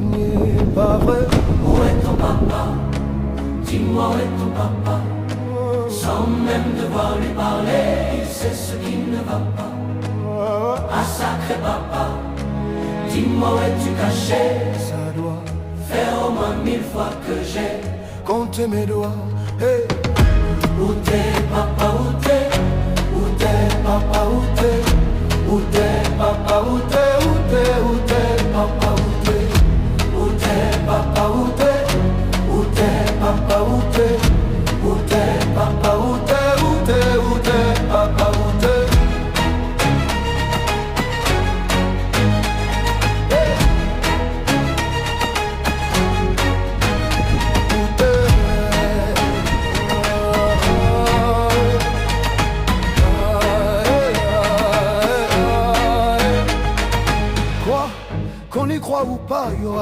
gagné, pas vrai? Où est ton papa? Dis-moi où est ton papa? Sans même devoir lui parler, il sait ce qui ne va pas. Ah sacré papa, dis-moi où es-tu caché? Ça doit faire au moins 1000 fois que j'ai compté mes doigts. Hey. Où t'es papa, où t'es? Où t'es papa, où t'es? Où t'es papa, où t'es? Où t'es, où t'es papa, où t'es? Où t'es papa, où t'es? Où t'es papa, où t'es? Où t'es papa, où t'es? Où t'es, où t'es papa, où t'es? Hey. Où t'es? Quoi? Qu'on y croit ou pas, il y aura